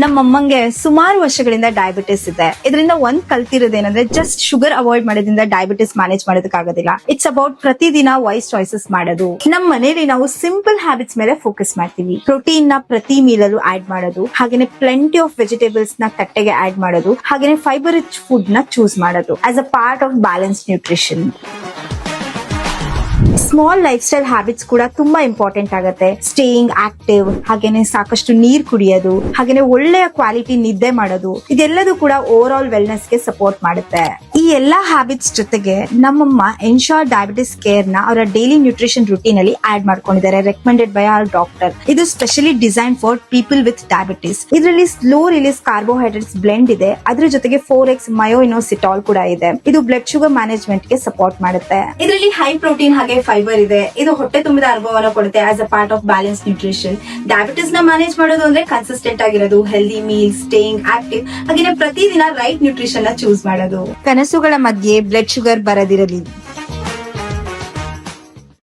ನಮ್ಮಮ್ಮಂಗೆ ಸುಮಾರು ವರ್ಷಗಳಿಂದ ಡಯಾಬಿಟಿಸ್ ಇದೆ. ಇದರಿಂದ ಒಂದ್ ಕಲ್ತಿರೋದೇನಂದ್ರೆ ಜಸ್ಟ್ ಶುಗರ್ ಅವಾಯ್ಡ್ ಮಾಡೋದ್ರಿಂದ ಡಯಾಬಿಟಿಸ್ ಮ್ಯಾನೇಜ್ ಮಾಡೋದಕ್ಕಾಗೋದಿಲ್ಲ. ಇಟ್ಸ್ ಅಬೌಟ್ ಪ್ರತಿದಿನ ವೈಸ್ ಚಾಯ್ಸಸ್ ಮಾಡೋದು. ನಮ್ಮ ಮನೇಲಿ ನಾವು ಸಿಂಪಲ್ ಹ್ಯಾಬಿಟ್ಸ್ ಮೇಲೆ ಫೋಕಸ್ ಮಾಡ್ತೀವಿ. ಪ್ರೋಟೀನ್ ನ ಪ್ರತಿ ಮೀಲಲ್ಲೂ ಆಡ್ ಮಾಡೋದು, ಹಾಗೇನೆ ಪ್ಲೆಂಟಿ ಆಫ್ ವೆಜಿಟೇಬಲ್ಸ್ ನ ತಟ್ಟೆಗೆ ಆಡ್ ಮಾಡೋದು, ಹಾಗೇನೆ ಫೈಬರ್ ರಿಚ್ ಫುಡ್ ನ ಚೂಸ್ ಮಾಡೋದು as a part of balance nutrition. Small life style habits ಕೂಡ ತುಂಬಾ ಇಂಪಾರ್ಟೆಂಟ್ ಆಗುತ್ತೆ. ಸ್ಟೇಯಿಂಗ್ ಆಕ್ಟಿವ್, ಹಾಗೇನೆ ಸಾಕಷ್ಟು ನೀರ್ ಕುಡಿಯೋದು, ಹಾಗೇನೆ ಒಳ್ಳೆಯ ಕ್ವಾಲಿಟಿ ನಿದ್ದೆ ಮಾಡೋದು, ಇದೆಲ್ಲದೂ ಕೂಡ ಓವರ್ ಆಲ್ ವೆಲ್ನೆಸ್ ಗೆ ಸಪೋರ್ಟ್ ಮಾಡುತ್ತೆ. ಈ ಎಲ್ಲಾ ಹ್ಯಾಬಿಟ್ಸ್ ಜೊತೆಗೆ ನಮ್ಮಮ್ಮ ಎನ್ಶೋರ್ ಡಯಾಬಿಟಿಸ್ ಕೇರ್ ನ ಅವರ ಡೈಲಿ ನ್ಯೂಟ್ರಿಷನ್ ರೂಟೀನ್ ಅಲ್ಲಿ ಆಡ್ ಮಾಡ್ಕೊಂಡಿದ್ದಾರೆ, ರೆಕಮೆಂಡೆಡ್ ಬೈ ಅವರ್ ಡಾಕ್ಟರ್. ಇದು specially design for people with diabetes. ಇದರಲ್ಲಿ ಸ್ಲೋ ರಿಲೀಸ್ ಕಾರ್ಬೋಹೈಡ್ರೇಟ್ಸ್ ಬ್ಲೆಂಡ್ ಇದೆ, ಅದ್ರ ಜೊತೆಗೆ 4x ಮಯೋಇನೋಸಿಟಾಲ್ ಕೂಡ ಇದೆ. ಇದು ಬ್ಲಡ್ ಶುಗರ್ ಮ್ಯಾನೇಜ್ಮೆಂಟ್ ಗೆ ಸಪೋರ್ಟ್ ಮಾಡುತ್ತೆ. ಇದರಲ್ಲಿ ಹೈ ಪ್ರೋಟೀನ್ ಹಾಗೆ ಫೈಬರ್ ಇದೆ. ಇದು ಹೊಟ್ಟೆ ತುಂಬಿದ ಅನುಭವನ ಕೊಡುತ್ತೆ as a part of balance nutrition. Diabetes ನ ಮ್ಯಾನೇಜ್ ಮಾಡೋದು ಅಂದ್ರೆ ಕನ್ಸಿಸ್ಟೆಂಟ್ ಆಗಿರೋದು, ಹೆಲ್ದಿ ಮೀಲ್, ಸ್ಟೇಯಿಂಗ್ ಆಕ್ಟಿವ್, ಹಾಗೆ ಪ್ರತಿದಿನ ರೈಟ್ ನ್ಯೂಟ್ರಿಷನ್ ನ ಚೂಸ್ ಮಾಡೋದು. ಕನಸುಗಳ ಮಧ್ಯೆ ಬ್ಲಡ್ ಶುಗರ್ ಬರದಿರಲಿ.